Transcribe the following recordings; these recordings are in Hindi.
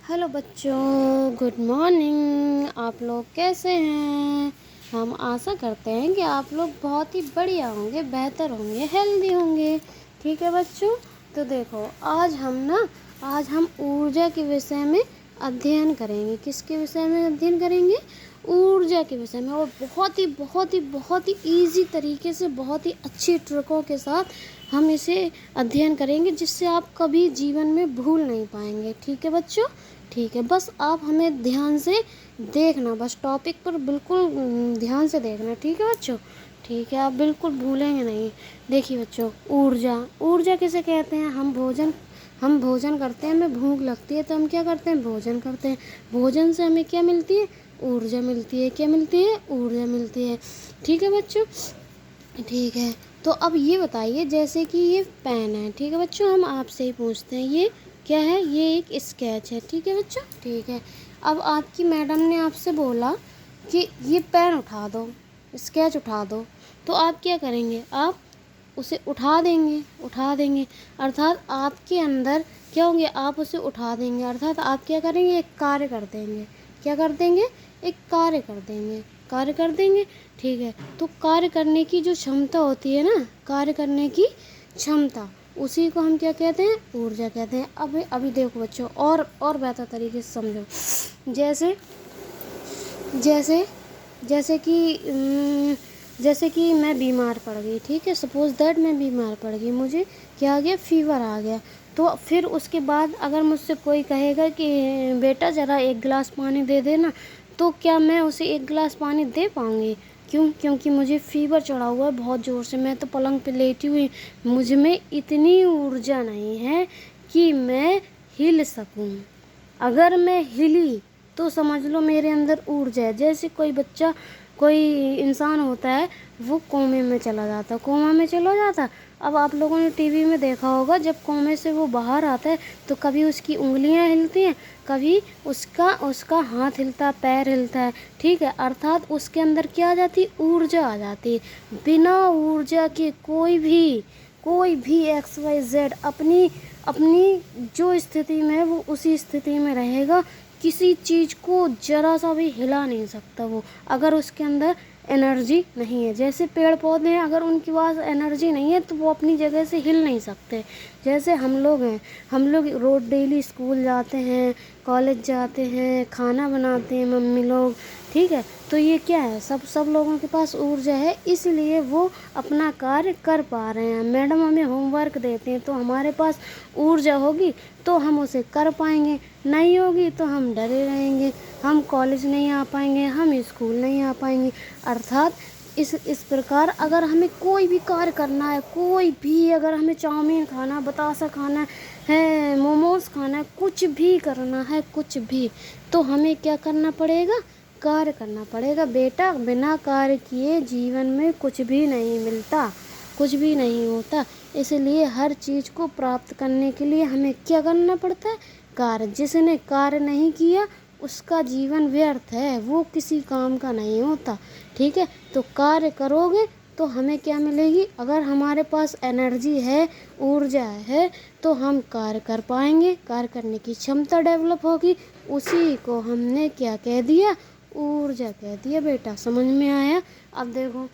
हेलो बच्चों, गुड मॉर्निंग। आप लोग कैसे हैं? हम आशा करते हैं कि आप लोग बहुत ही बढ़िया होंगे, बेहतर होंगे, हेल्दी होंगे। ठीक है बच्चों, तो देखो आज हम ऊर्जा के विषय में अध्ययन करेंगे। किसके विषय में अध्ययन करेंगे? ऊर्जा के विषय में। और बहुत ही ईजी तरीके से, बहुत ही अच्छी ट्रिकों के साथ हम इसे अध्ययन करेंगे, जिससे आप कभी जीवन में भूल नहीं पाएंगे। ठीक है बच्चों? ठीक है, बस आप हमें ध्यान से देखना, बस टॉपिक पर बिल्कुल ध्यान से देखना। ठीक है बच्चों? ठीक है, आप बिल्कुल भूलेंगे नहीं। देखिए बच्चों, ऊर्जा किसे कहते हैं? हम भोजन करते हैं, हमें भूख लगती है तो हम क्या करते हैं? भोजन करते हैं। भोजन से हमें क्या मिलती है? ऊर्जा मिलती है। क्या मिलती है? ऊर्जा मिलती है। ठीक है बच्चों? ठीक है, तो अब ये बताइए, जैसे कि ये पेन है। ठीक है बच्चों, हम आपसे ही पूछते हैं, ये क्या है? ये एक स्केच है। ठीक है बच्चों? ठीक है, अब आपकी मैडम ने आपसे बोला कि ये पेन उठा दो, स्केच उठा दो, तो आप क्या करेंगे? आप उसे उठा देंगे अर्थात आपके अंदर क्या होंगे? आप उसे उठा देंगे, अर्थात आप क्या करेंगे? एक कार्य कर देंगे। क्या कर देंगे? एक कार्य कर देंगे। ठीक है, तो कार्य करने की जो क्षमता होती है ना, कार्य करने की क्षमता, उसी को हम क्या कहते हैं? ऊर्जा कहते हैं। अब अभी देखो बच्चों, और बेहतर तरीके से समझो। जैसे जैसे जैसे कि जैसे कि मैं बीमार पड़ गई। ठीक है, सपोज़ दैट मैं बीमार पड़ गई, मुझे क्या आ गया? फीवर आ गया। तो फिर उसके बाद अगर मुझसे कोई कहेगा कि बेटा ज़रा एक गिलास पानी दे देना, तो क्या मैं उसे एक गिलास पानी दे पाऊँगी? क्यों? क्योंकि मुझे फ़ीवर चढ़ा हुआ है बहुत ज़ोर से, मैं तो पलंग पे लेटी हुई, मुझ में इतनी ऊर्जा नहीं है कि मैं हिल सकूं। अगर मैं हिली तो समझ लो मेरे अंदर ऊर्जा है। जैसे कोई इंसान होता है, वो कोमे में चला जाता, कोमा में चला जाता। अब आप लोगों ने टीवी में देखा होगा, जब कोमे से वो बाहर आता है तो कभी उसकी उंगलियां हिलती हैं, कभी उसका हाथ हिलता, पैर हिलता है। ठीक है, अर्थात उसके अंदर क्या आ जाती? ऊर्जा आ जाती है। बिना ऊर्जा के कोई भी XYZ अपनी अपनी जो स्थिति में है वो उसी स्थिति में रहेगा। किसी चीज़ को जरा सा भी हिला नहीं सकता वो, अगर उसके अंदर एनर्जी नहीं है। जैसे पेड़ पौधे हैं, अगर उनके पास एनर्जी नहीं है तो वो अपनी जगह से हिल नहीं सकते। जैसे हम लोग हैं, हम लोग रोज डेली स्कूल जाते हैं, कॉलेज जाते हैं, खाना बनाते हैं मम्मी लोग। ठीक है, तो ये क्या है? सब लोगों के पास ऊर्जा है, इसलिए वो अपना कार्य कर पा रहे हैं। मैडम हमें होमवर्क देते हैं तो हमारे पास ऊर्जा होगी तो हम उसे कर पाएंगे, नहीं होगी तो हम डरे रहेंगे, हम कॉलेज नहीं आ पाएंगे, हम स्कूल नहीं आ पाएंगे। अर्थात इस प्रकार अगर हमें कोई भी कार्य करना है, कोई भी, अगर हमें चाउमीन खाना, बतासा खाना है, मोमोज खाना है, कुछ भी करना है, कुछ भी, तो हमें क्या करना पड़ेगा? कार्य करना पड़ेगा। बेटा, बिना कार्य किए जीवन में कुछ भी नहीं मिलता, कुछ भी नहीं होता। इसलिए हर चीज़ को प्राप्त करने के लिए हमें क्या करना पड़ता है? कार्य। जिसने कार्य नहीं किया उसका जीवन व्यर्थ है, वो किसी काम का नहीं होता। ठीक है, तो कार्य करोगे तो हमें क्या मिलेगी? अगर हमारे पास एनर्जी है, ऊर्जा है, तो हम कार्य कर पाएंगे, कार्य करने की क्षमता डेवलप होगी। उसी को हमने क्या कह दिया? ऊर्जा कह दिया। बेटा समझ में आया? अब देखो,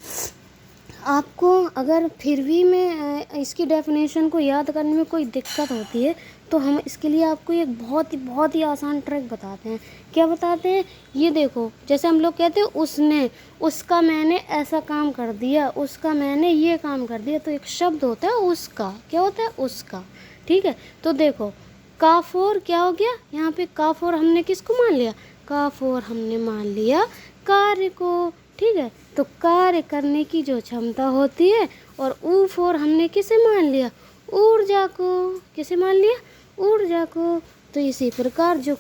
आपको अगर फिर भी मैं इसकी डेफिनेशन को याद करने में कोई दिक्कत होती है तो हम इसके लिए आपको एक बहुत ही आसान ट्रिक बताते हैं। क्या बताते हैं? ये देखो, जैसे हम लोग कहते हैं उसने, उसका, मैंने ऐसा काम कर दिया, उसका, मैंने ये काम कर दिया, तो एक शब्द होता है उसका। क्या होता है? उसका। ठीक है, तो देखो, काफोर क्या हो गया यहाँ पे? काफोर हमने किसको मान लिया? काफोर हमने मान लिया कार्य को। ठीक है, तो कार्य करने की जो क्षमता होती है, और ऊ फोर हमने किसे मान लिया? ऊर्जा को। किसे मान लिया? ऊर्जा को। तो इसी प्रकार जो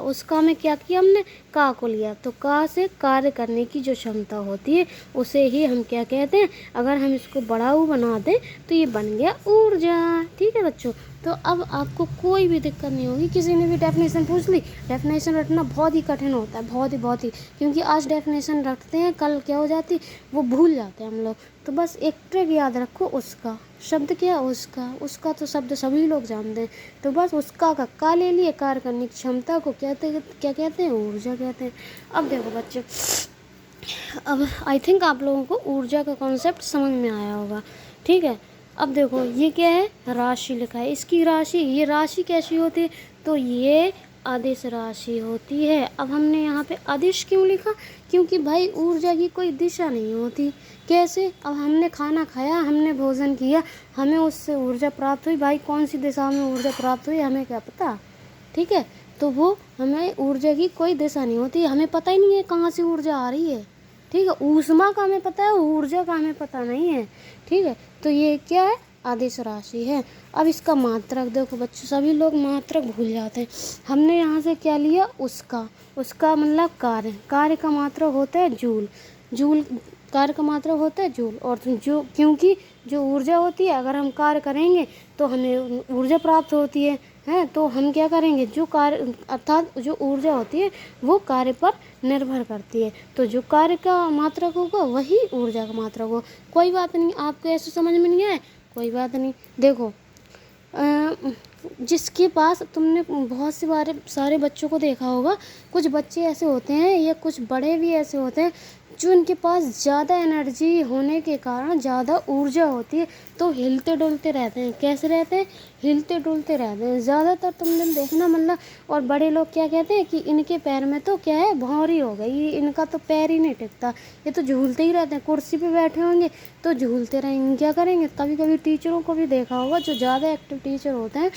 उसका में क्या किया हमने? का को लिया, तो का से कार्य करने की जो क्षमता होती है उसे ही हम क्या कहते हैं? अगर हम इसको बढ़ाऊ बना दें तो ये बन गया ऊर्जा। ठीक है बच्चों, तो अब आपको कोई भी दिक्कत नहीं होगी। किसी ने भी डेफिनेशन पूछ ली, डेफिनेशन रटना बहुत ही कठिन होता है, बहुत ही, क्योंकि आज डेफिनेशन रटते हैं, कल क्या हो जाती? वो भूल जाते हैं हम लोग। तो बस एक ट्रिक याद रखो, उसका। शब्द क्या है? उसका। उसका तो शब्द सभी लोग जानते हैं, तो बस उसका का का ले लिए। कार्य करने की क्षमता को क्या कहते हैं? ऊर्जा कहते हैं। अब देखो बच्चों, अब आई थिंक आप लोगों को ऊर्जा का कॉन्सेप्ट समझ में आया होगा, ठीक है। अब देखो ये क्या है? राशि लिखा है। इसकी राशि, ये राशि कैसी होती है? तो ये अदिश राशि होती है। अब हमने यहाँ पे अदिश क्यों लिखा? क्योंकि भाई ऊर्जा की कोई दिशा नहीं होती। कैसे? अब हमने खाना खाया, हमने भोजन किया, हमें उससे ऊर्जा प्राप्त हुई। भाई कौन सी दिशा में ऊर्जा प्राप्त हुई हमें क्या पता, ठीक है। तो वो हमें ऊर्जा की कोई दिशा नहीं होती, हमें पता ही नहीं है कहाँ से ऊर्जा आ रही है, ठीक है। ऊष्मा का हमें पता है, ऊर्जा का हमें पता नहीं है, ठीक है। तो ये क्या है? अदिश राशि है। अब इसका मात्रक देखो बच्चों, सभी लोग मात्रक भूल जाते हैं। हमने यहाँ से क्या लिया? उसका मतलब कार्य। कार्य का मात्रक होता है जूल। जूल कार्य का मात्रक होता है जूल। और जो, क्योंकि जो ऊर्जा होती है, अगर हम कार्य करेंगे तो हमें ऊर्जा प्राप्त होती है। तो हम क्या करेंगे? जो कार्य अर्थात जो ऊर्जा होती है वो कार्य पर निर्भर करती है। तो जो कार्य का मात्रक होगा वही ऊर्जा का मात्रक होगा। कोई बात नहीं, आपको ऐसे समझ में नहीं आए, कोई बात नहीं। देखो जिसके पास, तुमने बहुत से सारे बच्चों को देखा होगा, कुछ बच्चे ऐसे होते हैं या कुछ बड़े भी ऐसे होते हैं जो इनके पास ज़्यादा एनर्जी होने के कारण, ज़्यादा ऊर्जा होती है, तो हिलते डुलते रहते हैं। कैसे रहते हैं? हिलते डुलते रहते हैं ज़्यादातर, तुमने देखना मतलब। और बड़े लोग क्या कहते हैं कि इनके पैर में तो क्या है? भौंरी हो गई, इनका तो पैर ही नहीं टिकता, ये तो झूलते ही रहते हैं। कुर्सी पे बैठे होंगे तो झूलते रहेंगे, क्या करेंगे? कभी कभी टीचरों को भी देखा होगा, जो ज़्यादा एक्टिव टीचर होते हैं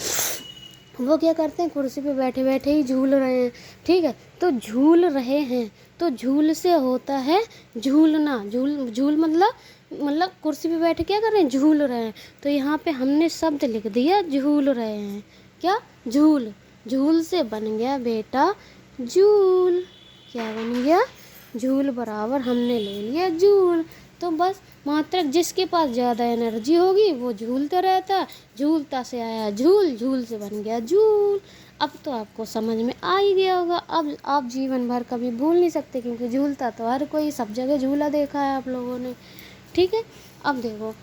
वो क्या करते हैं? कुर्सी पे बैठे बैठे ही झूल रहे हैं, ठीक है। तो झूल रहे हैं, तो झूल से होता है झूलना। झूल मतलब कुर्सी पे बैठे क्या कर रहे हैं? झूल रहे हैं। तो यहाँ पे हमने शब्द लिख दिया झूल रहे हैं। क्या? झूल। झूल से बन गया बेटा झूल। क्या बन गया? झूल बराबर हमने ले लिया झूल। तो बस मात्रक, जिसके पास ज़्यादा एनर्जी होगी वो झूलता रहता, झूलता से आया झूल, झूल से बन गया झूल। अब तो आपको समझ में आ ही गया होगा। अब आप जीवन भर कभी भूल नहीं सकते, क्योंकि झूलता तो हर कोई, सब जगह झूला देखा है आप लोगों ने, ठीक है। अब देखो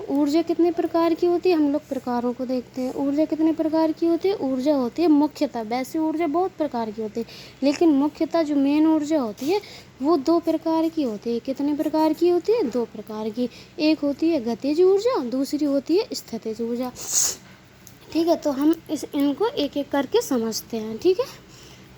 ऊर्जा कितने प्रकार की होती है? हम लोग प्रकारों को देखते हैं। ऊर्जा कितने प्रकार की होती है? ऊर्जा होती है मुख्यतः, वैसे ऊर्जा बहुत प्रकार की होती है, लेकिन मुख्यतः जो मेन ऊर्जा होती है वो 2 प्रकार की होती है। कितने प्रकार की होती है? 2 प्रकार की। एक होती है गतिज ऊर्जा, दूसरी होती है स्थितिज ऊर्जा, ठीक है। तो हम इनको एक एक करके समझते हैं, ठीक है,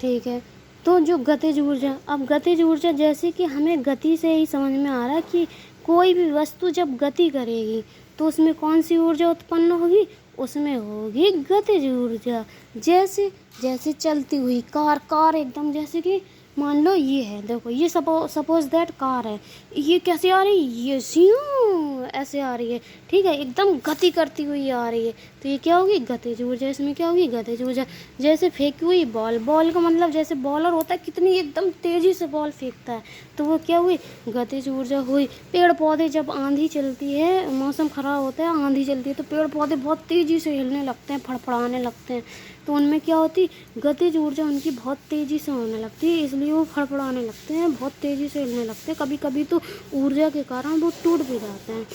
ठीक है। तो जो गतिज ऊर्जा, अब गतिज ऊर्जा जैसे कि हमें गति से ही समझ में आ रहा है कि कोई भी वस्तु जब गति करेगी तो उसमें कौन सी ऊर्जा उत्पन्न होगी? उसमें होगी गतिज ऊर्जा। जैसे चलती हुई कार एकदम, जैसे कि मान लो ये है, देखो ये सपोज दैट कार है, ये कैसे आ रही है? ये स्यूं ऐसे आ रही है, ठीक है, एकदम गति करती हुई आ रही है। तो ये क्या होगी? गतिज ऊर्जा। इसमें क्या होगी? गतिज ऊर्जा। जैसे फेंकी हुई बॉल का मतलब, जैसे बॉलर होता है कितनी एकदम तेजी से बॉल फेंकता है, तो वो क्या हुई? गतिज ऊर्जा हुई। पेड़ पौधे, जब आंधी चलती है, मौसम खराब होता है, आंधी चलती है, तो पेड़ पौधे बहुत तेजी से हिलने लगते हैं, फड़फड़ाने लगते हैं, तो उनमें क्या होती? गतिज ऊर्जा उनकी बहुत तेज़ी से होने लगती है, इसलिए वो फड़फड़ाने लगते हैं, बहुत तेज़ी से हिलने लगते हैं। कभी कभी तो ऊर्जा के कारण वो टूट भी जाते हैं,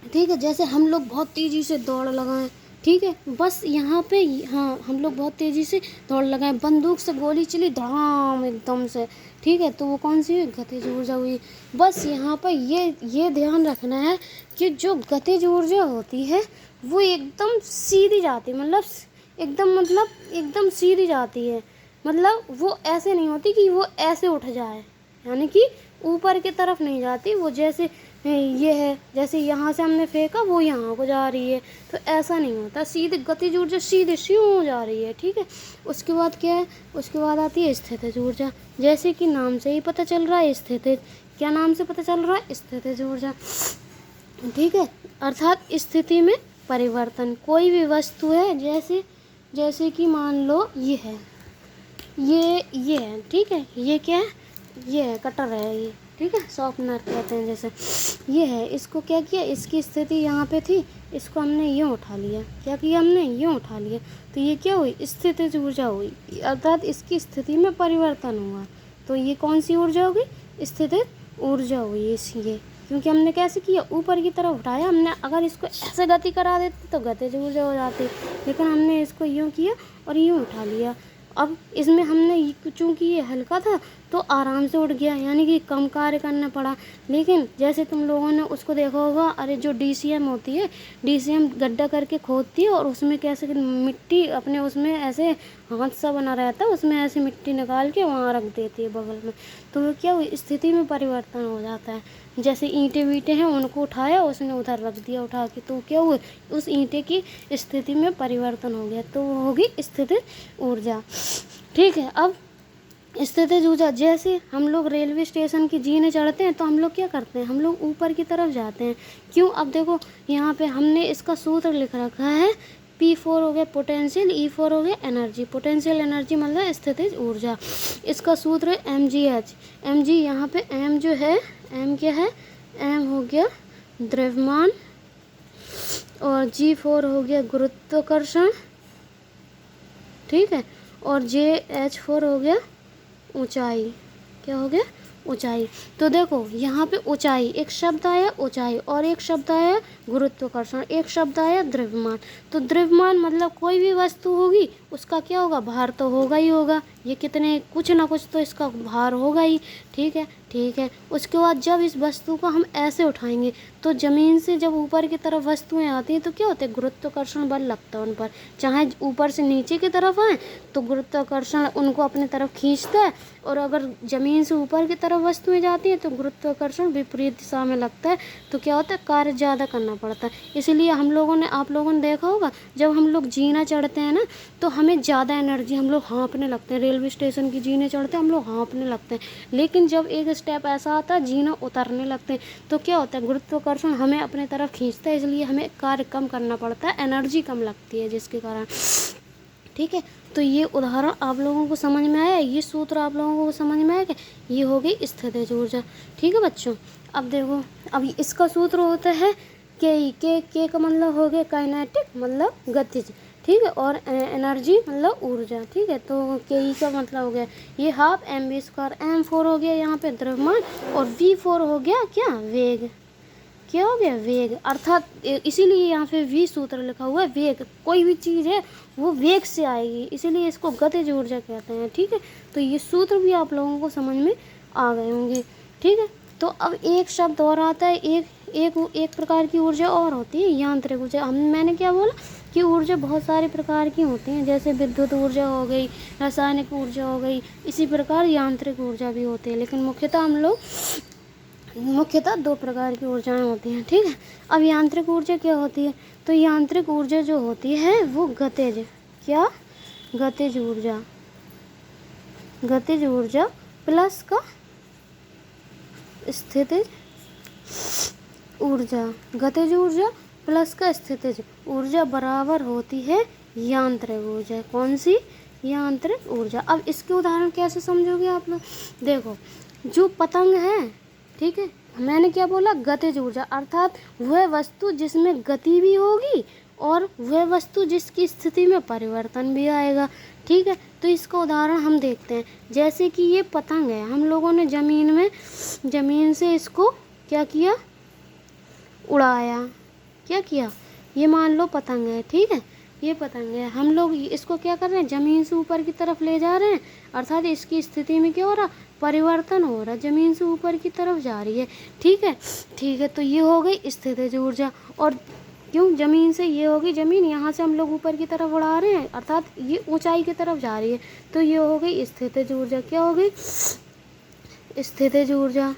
ठीक है। जैसे हम लोग बहुत तेज़ी से दौड़ लगाएं, ठीक है, बस यहाँ पे, हाँ, हम लोग बहुत तेज़ी से दौड़ लगाएं, बंदूक से गोली चली धड़ाम एकदम से, ठीक है, तो वो कौन सी हुई? गतिज ऊर्जा हुई। बस यहाँ पर ये ध्यान रखना है कि जो गतिज ऊर्जा होती है वो एकदम सीधी जाती है, मतलब एकदम सीधी जाती है, मतलब वो ऐसे नहीं होती कि वो ऐसे उठ जाए, यानी कि ऊपर की तरफ नहीं जाती। वो जैसे ये है, जैसे यहाँ से हमने फेंका वो यहाँ को जा रही है, तो ऐसा नहीं होता। सीधे गतिज ऊर्जा सीधे स्यूं जा रही है, ठीक है। उसके बाद क्या है? उसके बाद आती है स्थितिज ऊर्जा। जैसे कि नाम से ही पता चल रहा है, स्थितिज, क्या नाम से पता चल रहा है? स्थितिज ऊर्जा, ठीक है, अर्थात स्थिति में परिवर्तन। कोई भी वस्तु है, जैसे कि मान लो ये है, ये है, ठीक है, ये क्या है? ये है, कटर है ये, ठीक है, शॉर्पनर कहते हैं जैसे। ये है, इसको क्या किया? इसकी स्थिति यहाँ पे थी, इसको हमने यूँ उठा लिया। क्या किया हमने? यूँ उठा लिया, तो ये क्या हुई? स्थितिज ऊर्जा हुई, अर्थात इसकी स्थिति में परिवर्तन हुआ। तो ये कौन सी ऊर्जा होगी? स्थितिज ऊर्जा हुई। ये क्योंकि हमने कैसे किया, ऊपर की तरफ उठाया हमने। अगर इसको ऐसे गति करा देते तो गतिज ऊर्जा हो जाती, लेकिन हमने इसको यूँ किया और यूँ उठा लिया। अब इसमें हमने चूँकि ये हल्का था तो आराम से उठ गया, यानी कि कम कार्य करना पड़ा। लेकिन जैसे तुम लोगों ने उसको देखा होगा, अरे जो DCM होती है, DCM गड्ढा करके खोदती है और उसमें कैसे मिट्टी अपने उसमें ऐसे हाथ सा बना रहता है, उसमें ऐसे मिट्टी निकाल के वहाँ रख देती है बगल में। तो वो क्या हुई, स्थिति में परिवर्तन हो जाता है। जैसे ईंटें वीटें हैं उनको उठाया, उसने उधर रख दिया उठा के, तो क्या हुआ, उस ईंटे की स्थिति में परिवर्तन हो गया, तो वो होगी स्थितिज ऊर्जा। ठीक है। अब स्थितिज ऊर्जा, जैसे हम लोग रेलवे स्टेशन की जीने चढ़ते हैं तो हम लोग क्या करते हैं, हम लोग ऊपर की तरफ जाते हैं। क्यों, अब देखो यहाँ पे हमने इसका सूत्र लिख रखा है, P4 हो गया पोटेंशियल, E4 हो गया एनर्जी। पोटेंशियल एनर्जी मतलब स्थितिज ऊर्जा। इसका सूत्र है mgh। mg यहाँ पे m जो है, m क्या है, m हो गया द्रव्यमान, और G4 हो गया गुरुत्वाकर्षण, ठीक है, और JH4 हो गया ऊंचाई। क्या हो गया, ऊंचाई। तो देखो यहाँ पे ऊंचाई एक शब्द आया, ऊंचाई, और एक शब्द आया गुरुत्वाकर्षण, एक शब्द आया द्रव्यमान। तो द्रव्यमान मतलब कोई भी वस्तु होगी उसका क्या होगा, भार तो होगा ही होगा। ये कितने कुछ ना कुछ तो इसका भार होगा ही। ठीक है, ठीक है। उसके बाद जब इस वस्तु को हम ऐसे उठाएंगे तो ज़मीन से जब ऊपर की तरफ वस्तुएं आती हैं तो क्या होता है, गुरुत्वाकर्षण बल लगता है उन पर। चाहे ऊपर से नीचे की तरफ आए तो गुरुत्वाकर्षण उनको अपने तरफ खींचता है, और अगर ज़मीन से ऊपर की तरफ वस्तुएं जाती हैं तो गुरुत्वाकर्षण विपरीत दिशा में लगता है। तो क्या होता है, कार्य ज़्यादा करना पड़ता है। इसलिए हम लोगों ने, आप लोगों ने देखा होगा, जब हम लोग जीना चढ़ते हैं ना तो हमें ज़्यादा एनर्जी, हम लोग हाँफने लगते हैं। रेलवे स्टेशन की जीने चढ़ते हैं हम लोग हाँफने लगते हैं, लेकिन जब एक स्टेप ऐसा आता है जीना उतरने लगते हैं तो क्या होता है, गुरुत्वाकर्षण हमें अपने तरफ खींचता है, इसलिए हमें कार्य कम करना पड़ता है, एनर्जी कम लगती है जिसके कारण। ठीक है, तो ये उदाहरण आप लोगों को समझ में आया, ये सूत्र आप लोगों को समझ में आया कि ये हो गई स्थितिज ऊर्जा। ठीक है बच्चों, अब देखो, अब इसका सूत्र होता है के का मतलब हो गया काइनेटिक मतलब गतिज, ठीक है, और एनर्जी मतलब ऊर्जा। ठीक है, तो के का मतलब हो गया ये हाफ mv², m4 हो गया यहाँ पे द्रव्यमान, और v4 हो गया क्या, वेग। क्या हो गया, वेग। अर्थात इसीलिए यहाँ पे v सूत्र लिखा हुआ है, वेग। कोई भी चीज़ है वो वेग से आएगी, इसीलिए इसको गतिज ऊर्जा कहते हैं। ठीक है, तो ये सूत्र भी आप लोगों को समझ में आ गए होंगे। ठीक है, तो अब एक शब्द और आता है, एक प्रकार की ऊर्जा और होती है यांत्रिक ऊर्जा। मैंने क्या बोला कि ऊर्जा बहुत सारे प्रकार की होती हैं, जैसे विद्युत ऊर्जा हो गई, रासायनिक ऊर्जा हो गई, इसी प्रकार यांत्रिक ऊर्जा भी होती है। लेकिन मुख्यतः दो प्रकार की ऊर्जाएं होती हैं। ठीक है, अब यांत्रिक ऊर्जा क्या होती है, तो यांत्रिक ऊर्जा जो होती है वो गतिज, क्या, गतिज ऊर्जा प्लस का स्थितिज ऊर्जा, गतिज ऊर्जा प्लस का स्थितिज ऊर्जा बराबर होती है यांत्रिक ऊर्जा। कौन सी, यांत्रिक ऊर्जा। अब इसके उदाहरण कैसे समझोगे आप लोग, देखो, जो पतंग है, ठीक है, मैंने क्या बोला, गतिज ऊर्जा, अर्थात वह वस्तु जिसमें गति भी होगी और वह वस्तु जिसकी स्थिति में परिवर्तन भी आएगा। ठीक है, तो इसका उदाहरण हम देखते हैं। जैसे कि ये पतंग है, हम लोगों ने ज़मीन से इसको क्या किया, उड़ाया। क्या किया, ये मान लो पतंग है, ठीक है, ये पतंग है, हम लोग इसको क्या कर रहे हैं, ज़मीन से ऊपर की तरफ ले जा रहे हैं, अर्थात इसकी स्थिति में क्या हो रहा, परिवर्तन हो रहा, ज़मीन से ऊपर की तरफ जा रही है। ठीक है, ठीक है, तो ये हो गई स्थितिज ऊर्जा। और क्यों, ज़मीन से ये होगी, ज़मीन यहाँ से हम लोग ऊपर की तरफ उड़ा रहे हैं, अर्थात ये ऊंचाई की तरफ जा रही है, तो ये हो गई स्थितिज ऊर्जा। क्या हो गई, स्थितिज ऊर्जा,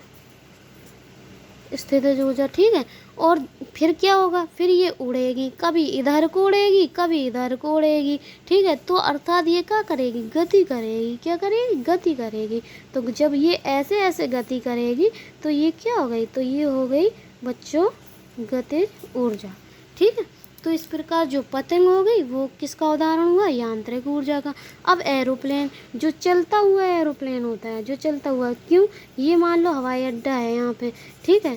स्थितिज ऊर्जा। ठीक है, और फिर क्या होगा, फिर ये उड़ेगी, कभी इधर को उड़ेगी कभी इधर को उड़ेगी। ठीक है, तो अर्थात ये क्या करेगी, गति करेगी। क्या करेगी, गति करेगी। तो जब ये ऐसे ऐसे गति करेगी तो ये क्या हो गई, तो ये हो गई बच्चों गतिज ऊर्जा। ठीक है, तो इस प्रकार जो पतंग हो गई वो किसका उदाहरण हुआ, यांत्रिक ऊर्जा का। अब एरोप्लेन, जो चलता हुआ एरोप्लेन होता है, जो चलता हुआ, क्यों, ये मान लो हवाई अड्डा है यहाँ पे, ठीक है,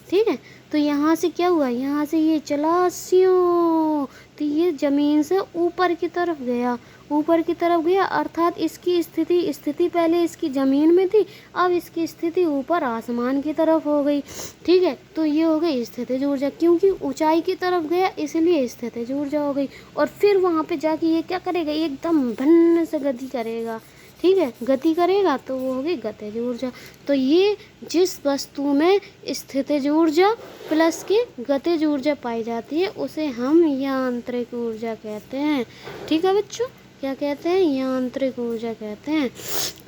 ठीक है, तो यहाँ से क्या हुआ, यहाँ से ये चला स्यों, तो ये ज़मीन से ऊपर की तरफ गया, ऊपर की तरफ गया, अर्थात इसकी स्थिति पहले इसकी ज़मीन में थी, अब इसकी स्थिति ऊपर आसमान की तरफ हो गई। ठीक है, तो ये हो गई स्थितिज ऊर्जा, क्योंकि ऊंचाई की तरफ गया इसलिए स्थितिज ऊर्जा हो गई। और फिर वहाँ पे जाके ये क्या करेगा, एकदम भन्न से गति करेगा। ठीक है, गति करेगा तो वो होगी गतिज ऊर्जा। तो ये जिस वस्तु में स्थितिज ऊर्जा प्लस की गतिज ऊर्जा पाई जाती है उसे हम यांत्रिक ऊर्जा कहते हैं। ठीक है बच्चों, क्या कहते हैं, यांत्रिक ऊर्जा कहते हैं।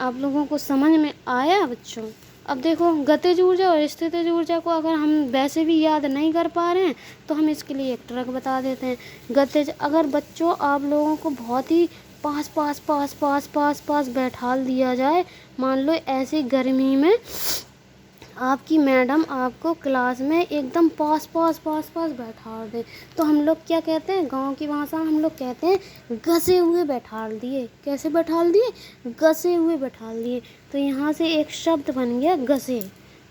आप लोगों को समझ में आया बच्चों? अब देखो, गतिज ऊर्जा और स्थितिज ऊर्जा को अगर हम वैसे भी याद नहीं कर पा रहे हैं तो हम इसके लिए एक ट्रिक बता देते हैं। गतिज, अगर बच्चों आप लोगों को बहुत ही पास पास पास पास पास पास बैठाल दिया जाए, मान लो ऐसी गर्मी में आपकी मैडम आपको क्लास में एकदम पास पास पास पास बैठा दे, तो हम लोग क्या कहते हैं, गांव की भाषा में हम लोग कहते हैं घसे हुए बैठाल दिए। कैसे बैठाल दिए, घसे हुए बैठाल दिए। तो यहाँ से एक शब्द बन गया घसे।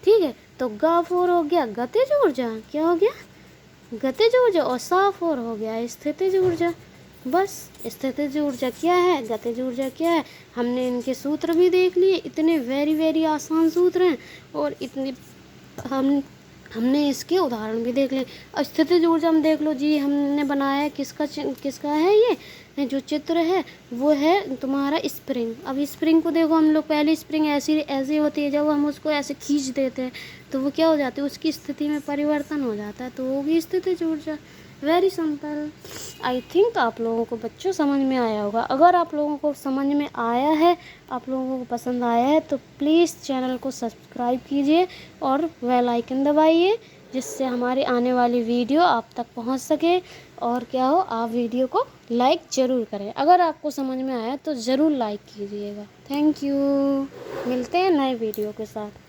ठीक है, तो गा फोर हो गया गतिज ऊर्जा, क्या हो गया, गतिज ऊर्जा, और सा फोर हो गया स्थितिज ऊर्जा। बस, स्थितिज ऊर्जा क्या है, गतिज ऊर्जा क्या है, हमने इनके सूत्र भी देख लिए। इतने वेरी आसान सूत्र हैं और इतने हमने इसके उदाहरण भी देख लिए। स्थितिज ऊर्जा हम देख लो जी, हमने बनाया है किसका है ये जो चित्र है, वो है तुम्हारा स्प्रिंग। अब स्प्रिंग को देखो, हम लोग पहले स्प्रिंग ऐसी होती है, जब हम उसको ऐसे खींच देते हैं तो वो क्या हो जाती है, उसकी स्थिति में परिवर्तन हो जाता है, तो वो भी स्थितिज ऊर्जा। Very simple. आई थिंक आप लोगों को बच्चों समझ में आया होगा। अगर आप लोगों को समझ में आया है, आप लोगों को पसंद आया है, तो प्लीज़ चैनल को सब्सक्राइब कीजिए और बेल आइकन दबाइए, जिससे हमारी आने वाली वीडियो आप तक पहुंच सके। और क्या हो, आप वीडियो को लाइक ज़रूर करें। अगर आपको समझ में आया तो ज़रूर लाइक कीजिएगा। Thank you. मिलते हैं नए वीडियो के साथ।